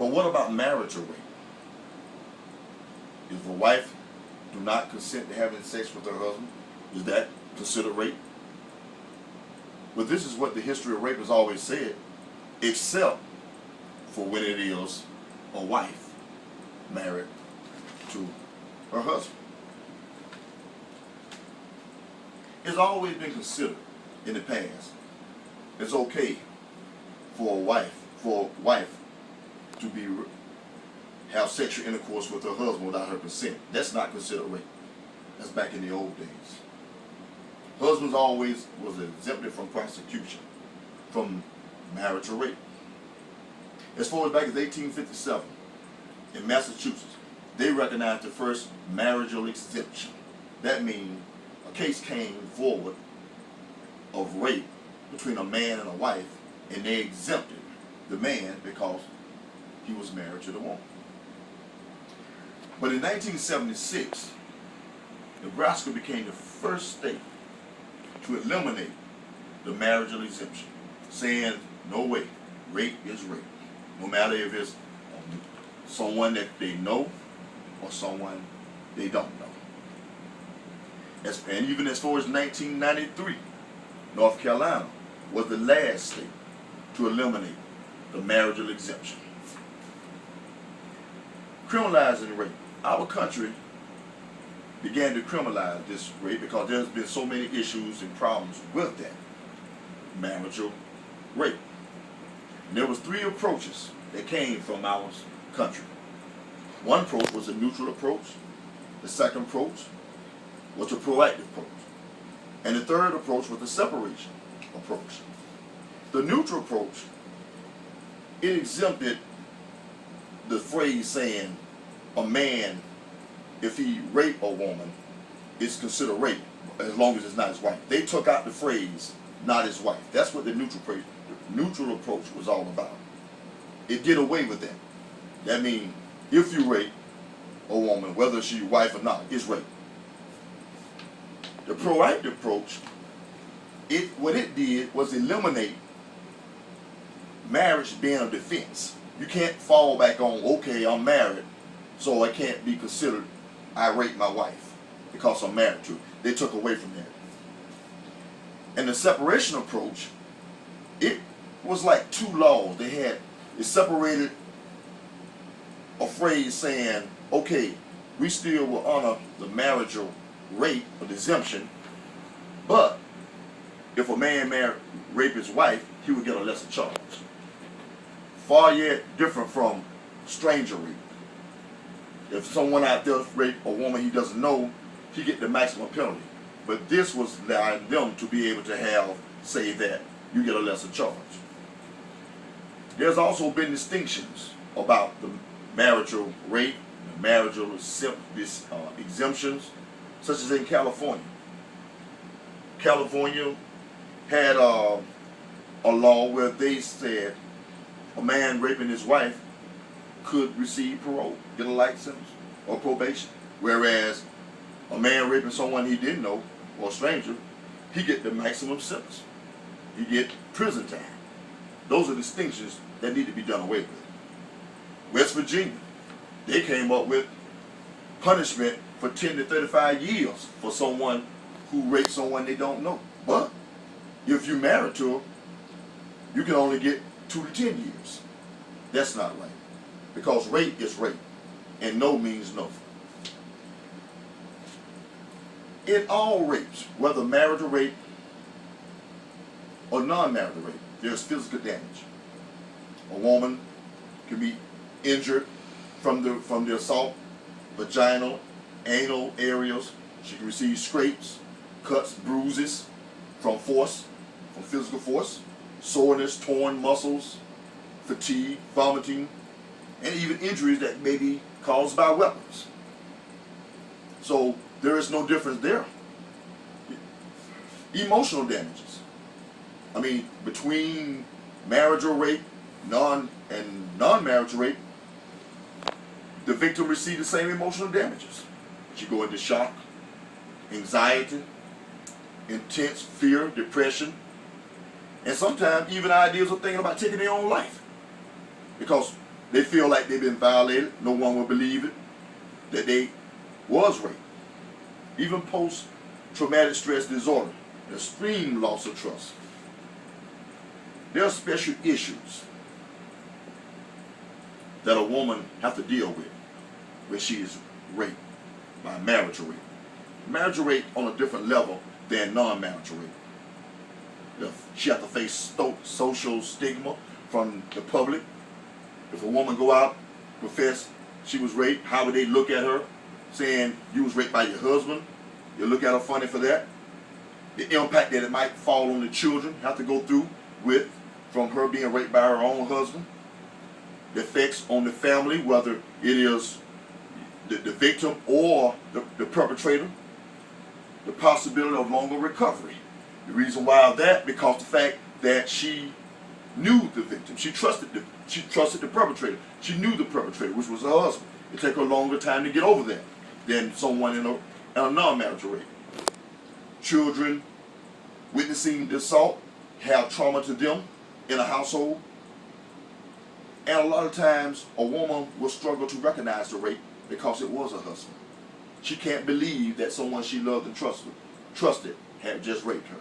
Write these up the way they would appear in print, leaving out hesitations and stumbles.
But what about marital rape? If a wife do not consent to having sex with her husband, is that considered rape? Well, this is what the history of rape has always said, except for when it is a wife married to her husband. It's always been considered in the past it's okay for a wife to have sexual intercourse with her husband without her consent. That's not considered rape. That's back in the old days. Husbands always was exempted from prosecution, from marital rape. As far as back as 1857, in Massachusetts, they recognized the first marital exemption. That means a case came forward of rape between a man and a wife, and they exempted the man because he was married to the woman. But in 1976, Nebraska became the first state to eliminate the marital exemption, saying, no way, rape is rape, no matter if it's someone that they know or someone they don't know. And even as far as 1993, North Carolina was the last state to eliminate the marital exemption. Criminalizing rape. Our country began to criminalize this rape because there's been so many issues and problems with that marital rape. And there was 3 approaches that came from our country. One approach was a neutral approach. The second approach was a proactive approach. And the third approach was the separation approach. The neutral approach, it exempted the phrase saying a man, if he rape a woman, it's considered rape as long as it's not his wife. They took out the phrase, not his wife. That's what the neutral approach was all about. It did away with that. That means if you rape a woman, whether she's your wife or not, it's rape. The proactive approach, what it did was eliminate marriage being a defense. You can't fall back on, okay, I'm married, so I can't be considered I raped my wife because I'm married to her. They took away from that. And the separation approach, it was like 2 laws. It separated a phrase saying, okay, we still will honor the marital rape or the exemption, but if a man rape his wife, he would get a lesser charge. Far yet different from stranger rape. If someone out there rape a woman he doesn't know, he get the maximum penalty. But this was allowing them to be able to say that you get a lesser charge. There's also been distinctions about the marital rape, the marital exemptions, such as in California. California had a law where they said a man raping his wife could receive parole, get a life sentence, or probation. Whereas a man raping someone he didn't know, or a stranger, he get the maximum sentence. He get prison time. Those are distinctions that need to be done away with. West Virginia, they came up with punishment for 10 to 35 years for someone who raped someone they don't know. But if you're married to her, you can only get 2 to 10 years. That's not right. Because rape is rape, and no means no. In all rapes, whether marital rape or non-marital rape, there's physical damage. A woman can be injured from the assault, vaginal, anal areas. She can receive scrapes, cuts, bruises from physical force, soreness, torn muscles, fatigue, vomiting, and even injuries that may be caused by weapons. So there is no difference there. Emotional damages. I mean, between marital rape and non-marital rape, the victim received the same emotional damages. She go into shock, anxiety, intense fear, depression, and sometimes even ideas of thinking about taking their own life. Because they feel like they've been violated. No one will believe it, that they was raped. Even post-traumatic stress disorder, extreme loss of trust. There are special issues that a woman has to deal with when she is raped by marital rape. Marital rape on a different level than non-marital rape. She has to face social stigma from the public. If a woman go out, confess she was raped, how would they look at her? Saying you was raped by your husband. You look at her funny for that. The impact that it might fall on the children, have to go through with from her being raped by her own husband. The effects on the family, whether it is the victim or the perpetrator. The possibility of longer recovery. The reason why of that, because the fact that she knew the victim. She trusted the perpetrator. She knew the perpetrator, which was her husband. It took her a longer time to get over that than someone in a non-marital rape. Children witnessing the assault have trauma to them in a household. And a lot of times a woman will struggle to recognize the rape because it was her husband. She can't believe that someone she loved and trusted had just raped her.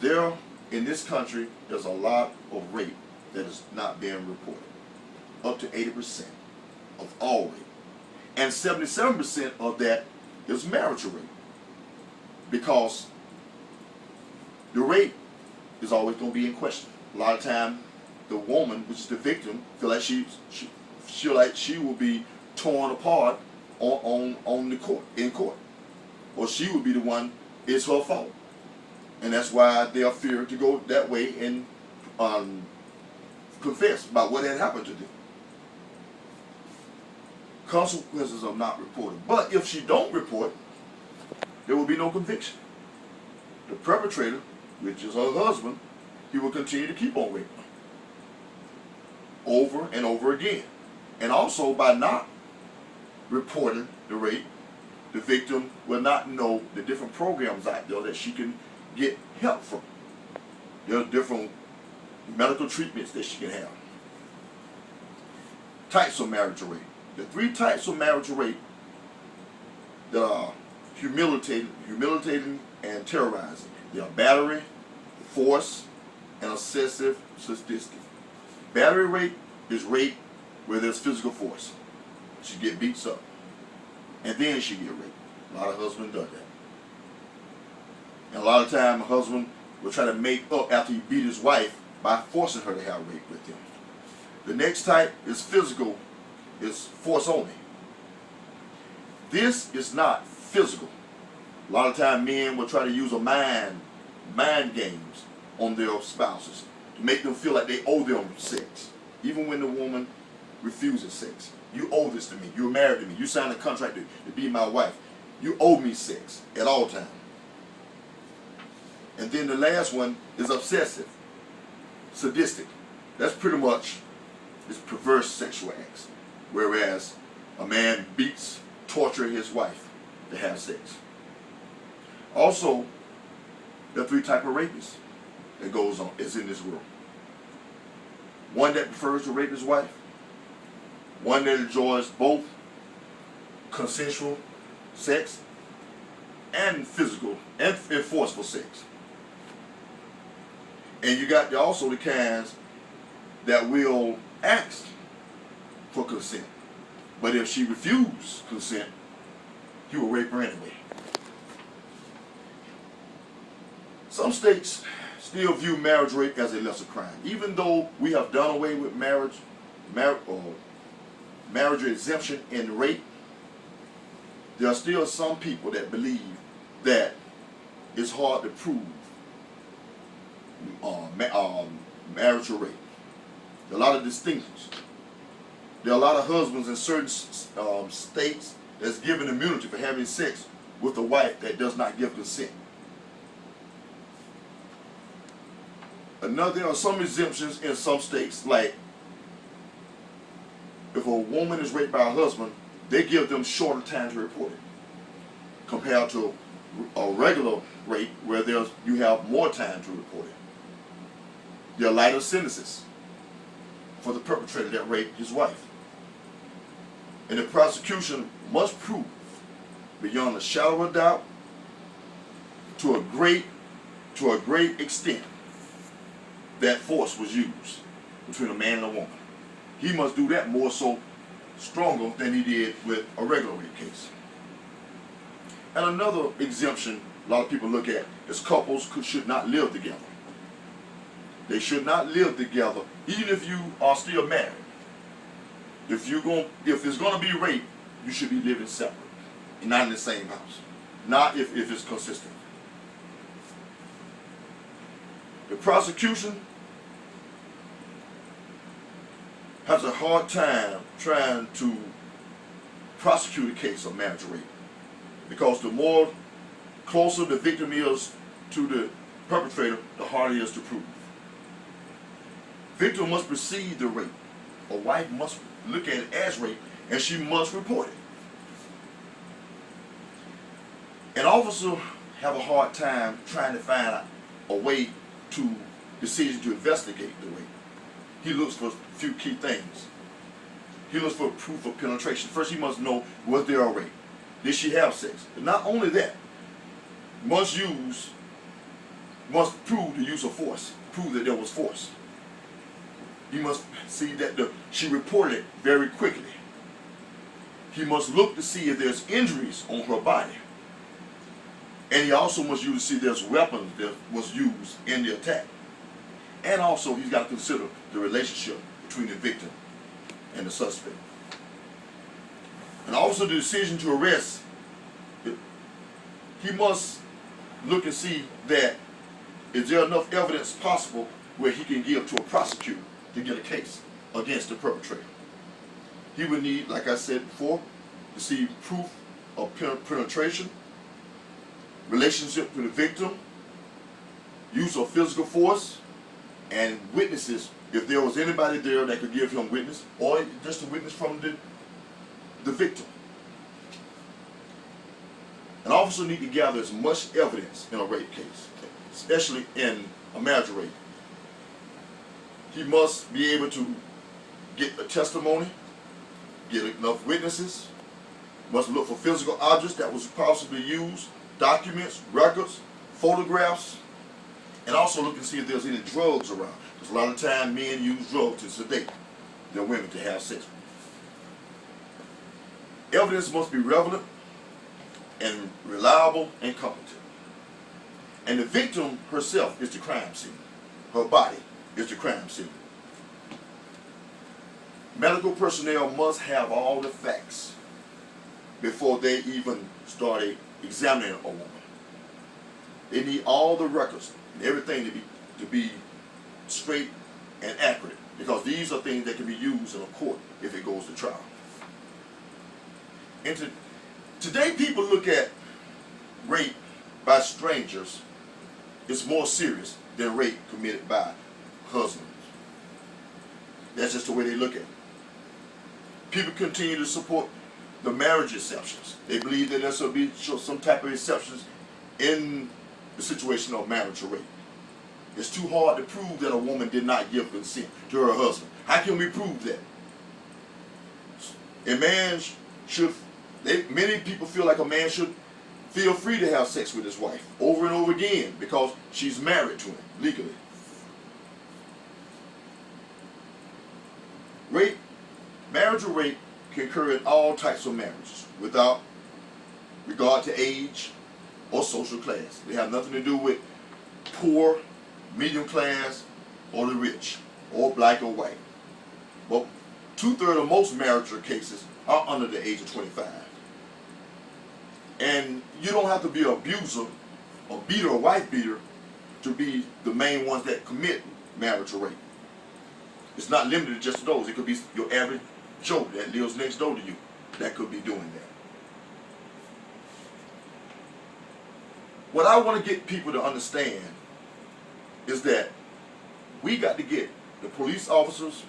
There, in this country, there's a lot of rape that is not being reported. Up to 80% of all rape. And 77% of that is marital rape. Because the rape is always going to be in question. A lot of time, the woman, which is the victim, feel like she will be torn apart in court, or she would be the one. It's her fault, and that's why they are feared to go that way and confess about what had happened to them. Consequences of not reporting. But if she don't report, there will be no conviction. The perpetrator, which is her husband, he will continue to keep on raping her over and over again. And also, by not reporting the rape, the victim will not know the different programs out there that she can get help from. There are different medical treatments that she can have. Types of marital rape. The 3 types of marital rape that are humiliating and terrorizing. They are battery, force, and excessive sadistic. Battery rape is rape where there's physical force. She get beats up, and then she get raped. A lot of husbands do that. And a lot of time, a husband will try to make up after he beat his wife by forcing her to have rape with him. The next type is physical, is force only. This is not physical. A lot of time, men will try to use mind games on their spouses to make them feel like they owe them sex, even when the woman refuses sex. You owe this to me. You're married to me. You signed a contract to be my wife. You owe me sex at all times. And then the last one is obsessive, sadistic. That's pretty much this perverse sexual acts. Whereas a man beats, tortures his wife to have sex. Also, there are 3 types of rapists that goes on, is in this world. One that prefers to rape his wife. One that enjoys both consensual sex and physical and forceful sex. And you got also the kinds that will ask for consent. But if she refuses consent, he will rape her anyway. Some states still view marriage rape as a lesser crime. Even though we have done away with marriage exemption in rape, there are still some people that believe that it's hard to prove marital rape. There are a lot of distinctions. There are a lot of husbands in certain states that's given immunity for having sex with a wife that does not give consent. There are some exemptions in some states, like if a woman is raped by a husband, they give them shorter time to report it compared to a regular rape where you have more time to report it. There are lighter sentences. for the perpetrator that raped his wife. And the prosecution must prove beyond a shadow of doubt to a great extent that force was used between a man and a woman. He must do that more so stronger than he did with a regular rape case. And another exemption a lot of people look at is couples should not live together. They should not live together even if you are still married. If it's going to be rape, you should be living separate, not in the same house. Not if it's consistent. The prosecution has a hard time trying to prosecute a case of marital rape because the more closer the victim is to the perpetrator, the harder it is to prove. Victim must perceive the rape. A wife must look at it as rape, and she must report it. An officer have a hard time trying to find a way to decision to investigate the rape. He looks for a few key things. He looks for proof of penetration. First, he must know, was there a rape? Did she have sex? But not only that, must prove the use of force, prove that there was force. He must see that she reported it very quickly. He must look to see if there's injuries on her body. And he also must use to see if there's weapons that was used in the attack. And also he's got to consider the relationship between the victim and the suspect. And also the decision to arrest, he must look and see that is there enough evidence possible where he can give to a prosecutor to get a case against the perpetrator. He would need, like I said before, to see proof of penetration, relationship to the victim, use of physical force, and witnesses, if there was anybody there that could give him witness, or just a witness from the victim. An officer needs to gather as much evidence in a rape case, especially in a marital rape. He must be able to get a testimony, get enough witnesses, must look for physical objects that was possibly used, documents, records, photographs, and also look and see if there's any drugs around. Because a lot of time men use drugs to sedate their women to have sex. Evidence must be relevant and reliable and competent. And the victim herself is the crime scene. Her body is the crime scene. Medical personnel must have all the facts before they even start examining a woman. They need all the records and everything to be straight and accurate, because these are things that can be used in a court if it goes to trial. And today people look at rape by strangers is more serious than rape committed by husbands. That's just the way they look at it. People continue to support the marriage exceptions. They believe that there should be some type of exceptions in the situation of marital rape. It's too hard to prove that a woman did not give consent to her husband. How can we prove that? A man should, many people feel like a man should feel free to have sex with his wife over and over again because she's married to him legally. Rape, marital rape can occur in all types of marriages without regard to age or social class. They have nothing to do with poor, medium class, or the rich, or black or white. But 2/3 of most marital cases are under the age of 25. And you don't have to be an abuser, a beater, or wife beater to be the main ones that commit marital rape. It's not limited to just those. It could be your average Joe that lives next door to you that could be doing that. What I want to get people to understand is that we got to get the police officers,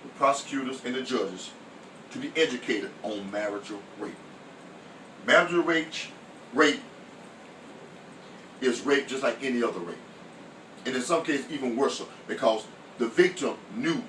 the prosecutors, and the judges to be educated on marital rape. Marital rape is rape just like any other rape. And in some cases even worse, because the victim knew